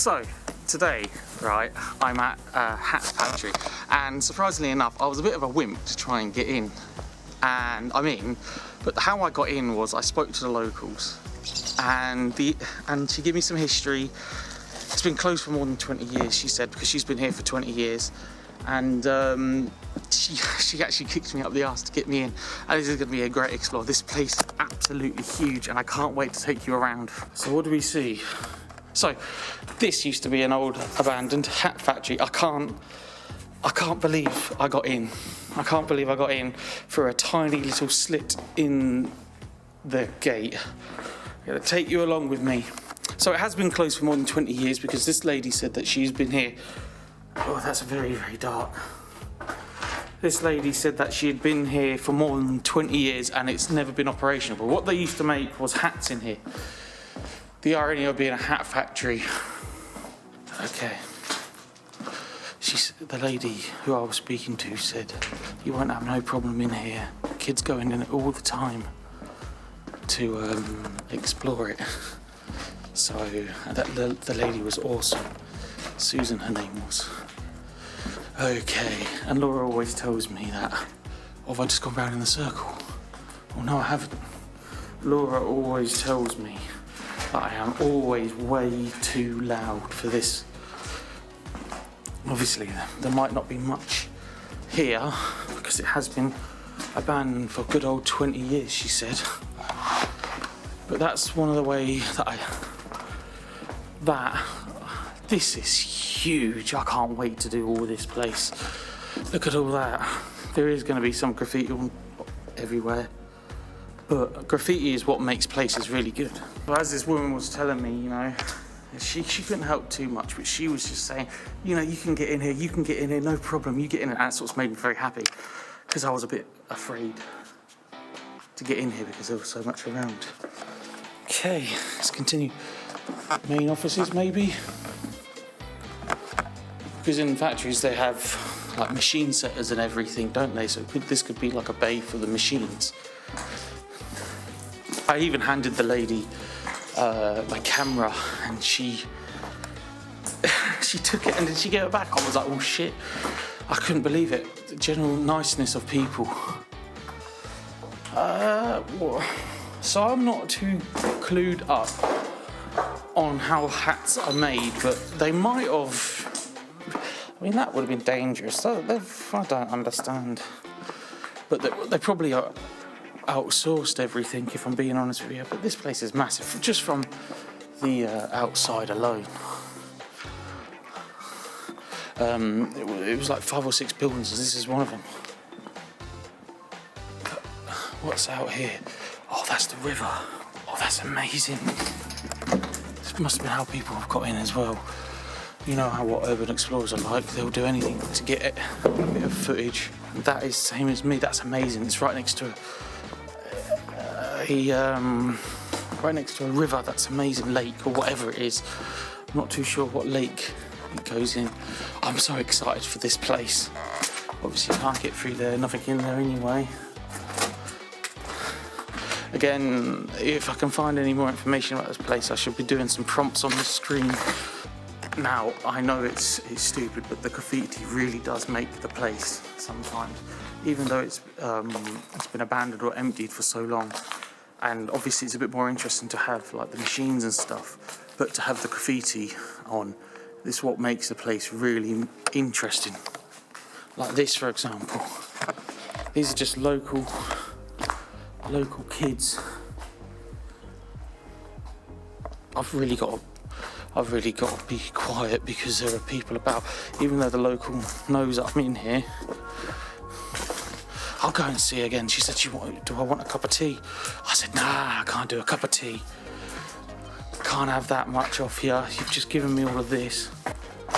So, today, right, I'm at a hat factory, and surprisingly enough, I was a bit of a wimp to try and get in. And I'm in, but how I got in was I spoke to the locals, and she gave me some history. It's been closed for more than 20 years, she said, because she's been here for 20 years. And she actually kicked me up the arse to get me in. And this is going to be a great explore. This place is absolutely huge, and I can't wait to take you around. So what do we see? So this used to be an old abandoned hat factory. I can't believe I got in. I can't believe I got in through a tiny little slit in the gate. I'm going to take you along with me. So it has been closed for more than 20 years because this lady said that she's been here. Oh, that's very, very dark. This lady said that she had been here for more than 20 years and it's never been operational. But what they used to make was hats in here. The irony of being a hat factory. Okay. The lady who I was speaking to said, you won't have no problem in here. Kids going in it all the time to explore it. So the lady was awesome. Susan, her name was. Okay, and Laura always tells me that, have I just gone round in the circle? Well, no, I haven't. Laura always tells me that I am always way too loud for this. Obviously, there might not be much here because it has been abandoned for a good old 20 years, she said. But that's one of the ways that this is huge. I can't wait to do all this place. Look at all that. There is going to be some graffiti everywhere, but graffiti is what makes places really good. Well, as this woman was telling me, you know, she couldn't help too much, but she was just saying, you know, you can get in here, no problem, you get in. And that's what's made me very happy, because I was a bit afraid to get in here because there was so much around. Okay, let's continue. Main offices, maybe? Because in factories they have like machine setters and everything, don't they? So this could be like a bay for the machines. I even handed the lady my camera, and she took it and then she gave it back. I was like, oh shit, I couldn't believe it. The general niceness of people. So I'm not too clued up on how hats are made, but they might have. I mean, that would have been dangerous. I don't understand. But they probably outsourced everything, if I'm being honest with you. But this place is massive, just from the outside alone. It was like 5 or 6 buildings, and this is one of them. But what's out here? Oh, that's the river. Oh, that's amazing. This must have been how people have got in as well. You know what urban explorers are like. They'll do anything to get a bit of footage. And that is the same as me. That's amazing. It's right next to a river. That's amazing lake or whatever it is. I'm not too sure what lake it goes in. I'm so excited for this place. Obviously, you can't get through there. Nothing in there anyway. Again, if I can find any more information about this place, I should be doing some prompts on the screen. Now, I know it's stupid, but the graffiti really does make the place sometimes, even though it's been abandoned or emptied for so long. And obviously it's a bit more interesting to have like the machines and stuff, but to have the graffiti on, this is what makes the place really interesting. Like this, for example. These are just local kids. I've really got to be quiet because there are people about. Even though the local knows I'm in here, I'll go and see again. She said, do I want a cup of tea? I said, nah, I can't do a cup of tea. Can't have that much off here. You've just given me all of this.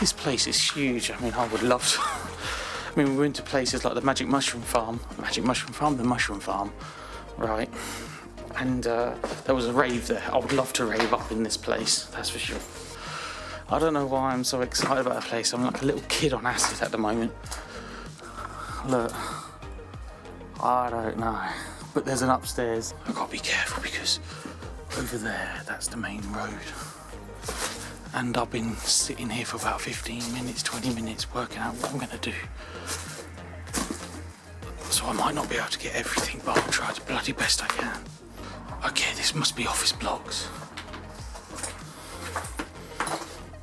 This place is huge. I mean, I would love to. I mean, we went to places like the the Mushroom Farm, right? And there was a rave there. I would love to rave up in this place, that's for sure. I don't know why I'm so excited about the place. I'm like a little kid on acid at the moment. Look, I don't know. But there's an upstairs. I've got to be careful because over there, that's the main road. and I've been sitting here for about 15 minutes, 20 minutes working out what I'm going to do. So I might not be able to get everything, but I'll try the bloody best I can. Okay, this must be office blocks.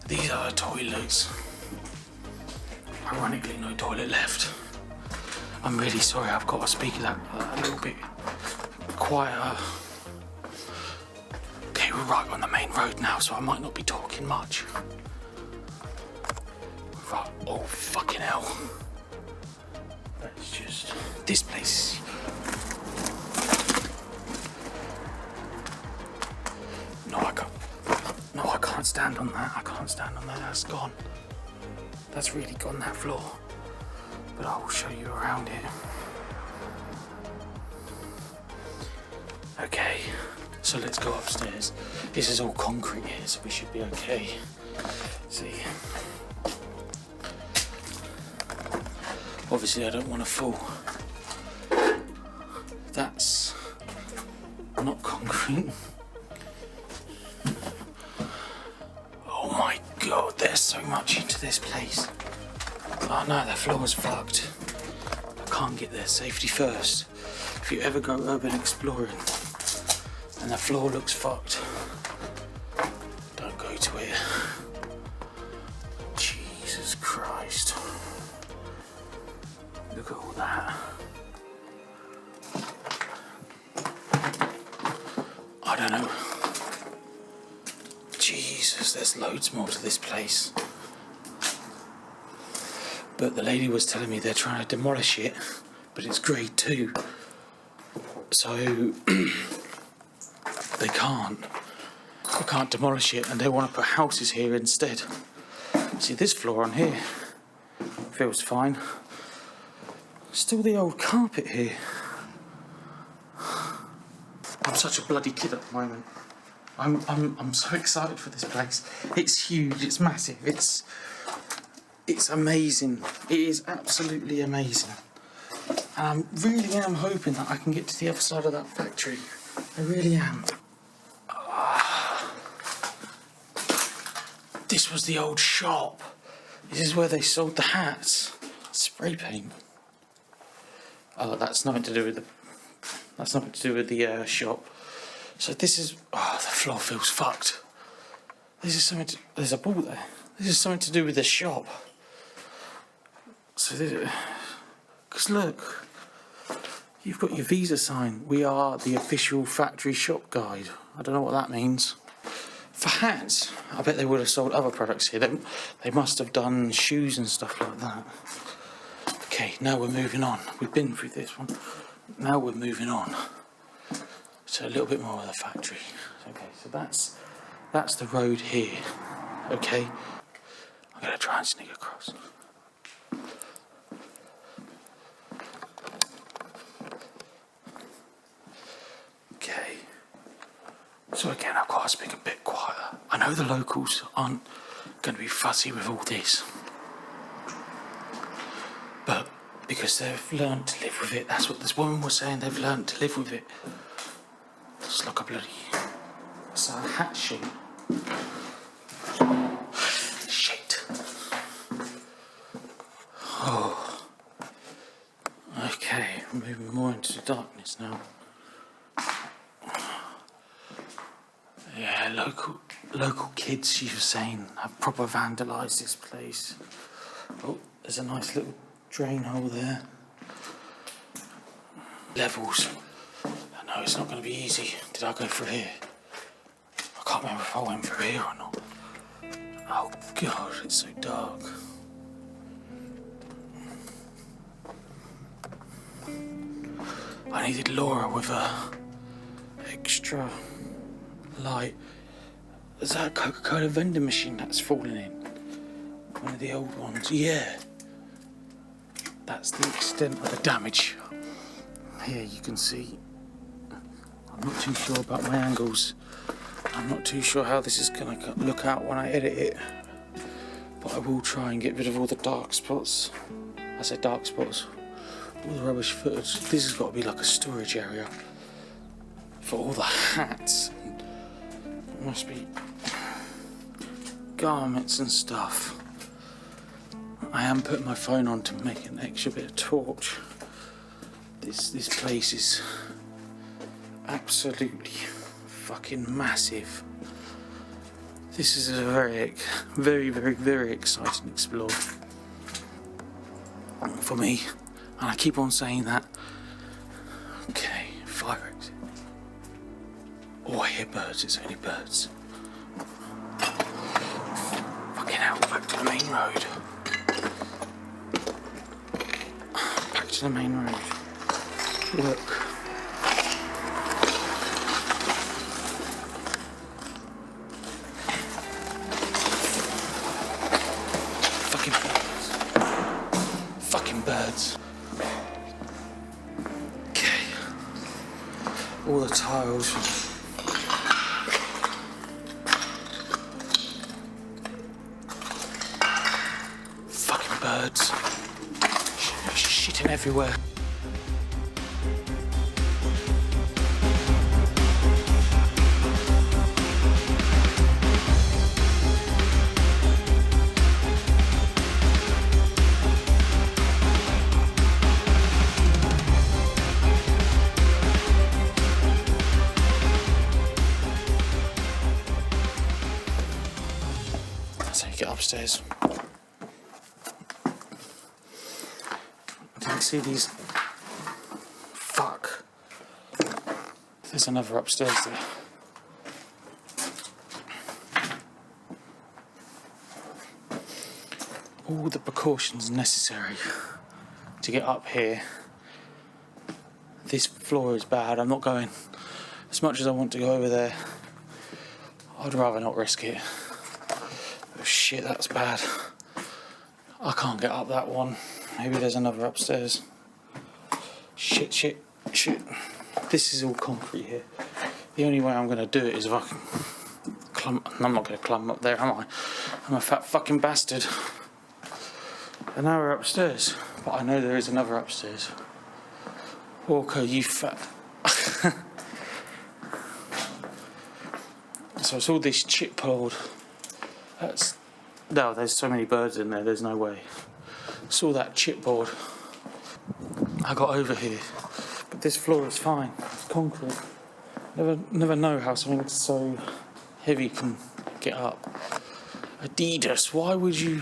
These are toilets. Ironically, no toilet left. I'm really sorry, I've got to speak that a little bit quieter. Okay, we're right on the main road now, so I might not be talking much. Right, oh fucking hell. That's just... this place. No, I can't. No, I can't stand on that. I can't stand on that. That's gone. That's really gone, that floor. But I will show you around it. Okay, so let's go upstairs. This is all concrete here, so we should be okay. See. Obviously, I don't want to fall. That's not concrete. Oh my god, there's so much into this place. Oh no, the floor's fucked. I can't get there. Safety first. If you ever go urban exploring and the floor looks fucked, don't go to it. Jesus Christ. Look at all that. I don't know. Jesus, there's loads more to this place. But the lady was telling me they're trying to demolish it, but it's grade 2. So they can't demolish it, and they want to put houses here instead. See, this floor on here feels fine. Still the old carpet here. I'm such a bloody kid at the moment. I'm so excited for this place. It's huge, it's massive, it's amazing. It is absolutely amazing. And I really am hoping that I can get to the other side of that factory. I really am. This was the old shop. This is where they sold the hats. Spray paint. Oh, that's nothing to do with the shop. So this is... oh, the floor feels fucked. This is something to... there's a ball there. This is something to do with the shop. So this... because look, you've got your Visa sign. We are the official factory shop guide. I don't know what that means. For hats, I bet they would have sold other products here. They must have done shoes and stuff like that. Okay, now we're moving on. We've been through this one. Now we're moving on. So a little bit more of the factory. Okay, so that's the road here. Okay, I'm gonna try and sneak across. Okay. So again, I've got to speak a bit quieter. I know the locals aren't going to be fussy with all this, but because they've learned to live with it. That's what this woman was saying. They've learned to live with it. It's like a bloody... it's a hat sheet. Shit. Oh. Okay, we're moving more into the darkness now. Yeah, local kids, she was saying, have proper vandalised this place. Oh, there's a nice little drain hole there. Levels. I know it's not going to be easy. Did I go through here? I can't remember if I went through here or not. Oh God, it's so dark. I needed Laura with a extra light. Is that a Coca-Cola vending machine that's fallen in? One of the old ones, yeah. That's the extent of the damage. Here you can see. I'm not too sure about my angles. I'm not too sure how this is going to look out when I edit it. But I will try and get rid of all the dark spots. I say dark spots. All the rubbish footage. This has got to be like a storage area for all the hats. It must be garments and stuff. I am putting my phone on to make an extra bit of torch. This place is absolutely fucking massive. This is a very exciting explore for me, and I keep on saying that. Okay, fire exit. Oh, I hear birds. It's only birds. Fucking hell, back to the main road. Back to the main road. Look. Fucking birds. Fucking birds. Okay. All the tiles. Fucking birds. Shitting everywhere. So you get upstairs. Didn't see these. Fuck. There's another upstairs there. All the precautions necessary to get up here. This floor is bad. I'm not going. As much as I want to go over there, I'd rather not risk it. Oh shit, that's bad. I can't get up that one. Maybe there's another upstairs. Shit. This is all concrete here. The only way I'm going to do it is if I can climb. I'm not going to climb up there, am I? I'm a fat fucking bastard. And now we're upstairs. But I know there is another upstairs. Walker, you fat... So it's all this chipboard. No, there's so many birds in there, there's no way. It's all that chipboard I got over here. But this floor is fine, it's concrete. Never know how something so heavy can get up. Adidas, why would you...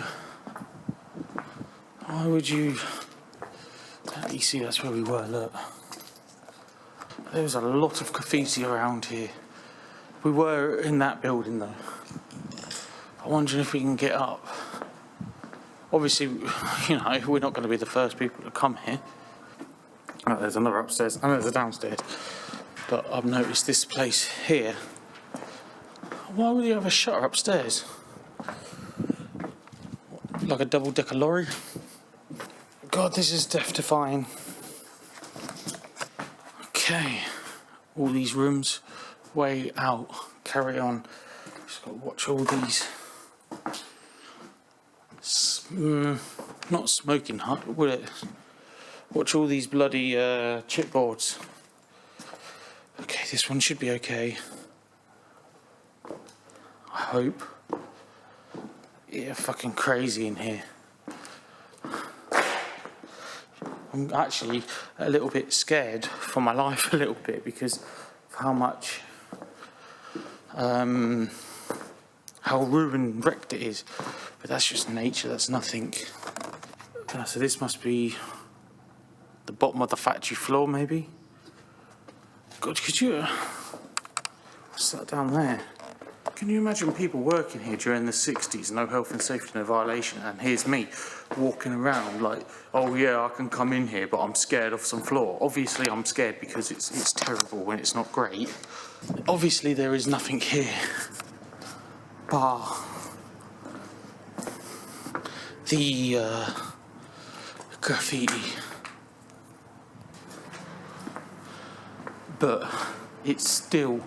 You see, that's where we were, look. There's a lot of graffiti around here. We were in that building though. I'm wondering if we can get up. Obviously, you know, we're not going to be the first people to come here. Oh, there's another upstairs and there's a downstairs. But I've noticed this place here. Why would you have a shutter upstairs? Like a double-decker lorry? God, this is death-defying. Okay, all these rooms way out. Carry on. Just got to watch all these. Not smoking hut, would it? Watch all these bloody chipboards. Okay, this one should be okay. I hope. Yeah, fucking crazy in here. I'm actually a little bit scared for my life a little bit because of how much how ruined, wrecked it is. But that's just nature, that's nothing. So this must be the bottom of the factory floor, maybe? God, could you... What's that down there? Can you imagine people working here during the 60s, no health and safety, no violation, and here's me walking around like, oh yeah, I can come in here, but I'm scared of some floor. Obviously I'm scared because it's terrible and it's not great. Obviously there is nothing here bar the graffiti. But it's still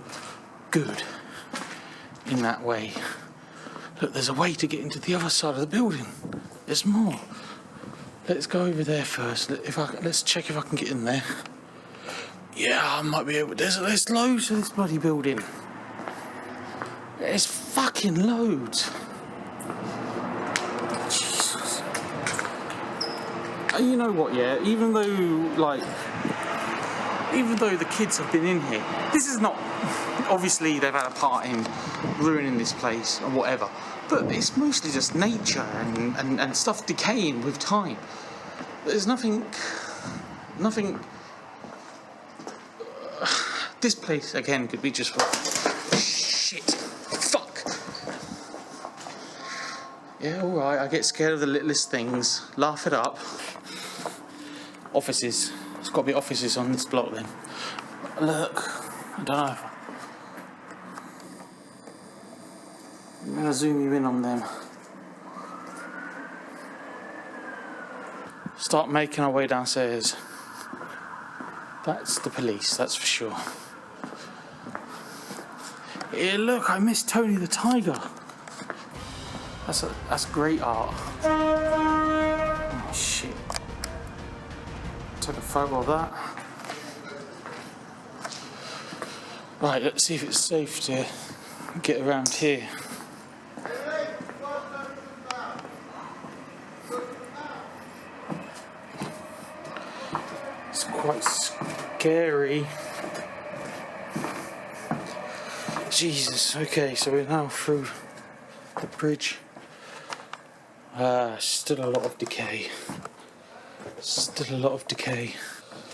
good in that way. Look, there's a way to get into the other side of the building. There's more. Let's go over there first. Let's check if I can get in there. Yeah, I might be able. There's loads of this bloody building. There's fucking loads. Jesus. And you know what, yeah, even though the kids have been in here, this is not, obviously they've had a part in ruining this place or whatever, but it's mostly just nature and stuff decaying with time. There's nothing, this place again could be just for shit, fuck. Yeah, alright, I get scared of the littlest things, laugh it up. Offices, there's got to be offices on this block then. Look, I don't know if I'm going to zoom you in on them. Start making our way downstairs. That's the police, that's for sure. Yeah, look, I missed Tony the Tiger. That's great art. Oh shit. Take a photo of that. Right, let's see if it's safe to get around here. It's quite scary. Jesus, okay, so we're now through the bridge. Still a lot of decay. Still a lot of decay.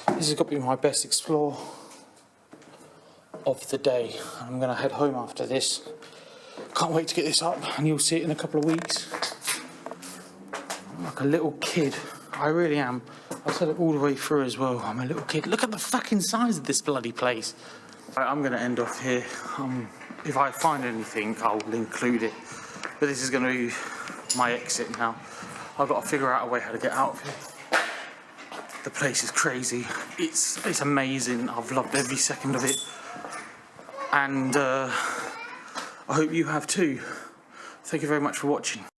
This has got to be my best explore of the day. I'm going to head home after this. Can't wait to get this up and you'll see it in a couple of weeks. I'm like a little kid. I really am. I've said it all the way through as well. I'm a little kid. Look at the fucking size of this bloody place. Right, I'm going to end off here. If I find anything, I'll include it. But this is going to be my exit now. I've got to figure out a way how to get out of here. The place is crazy. It's amazing. I've loved every second of it. And I hope you have too. Thank you very much for watching.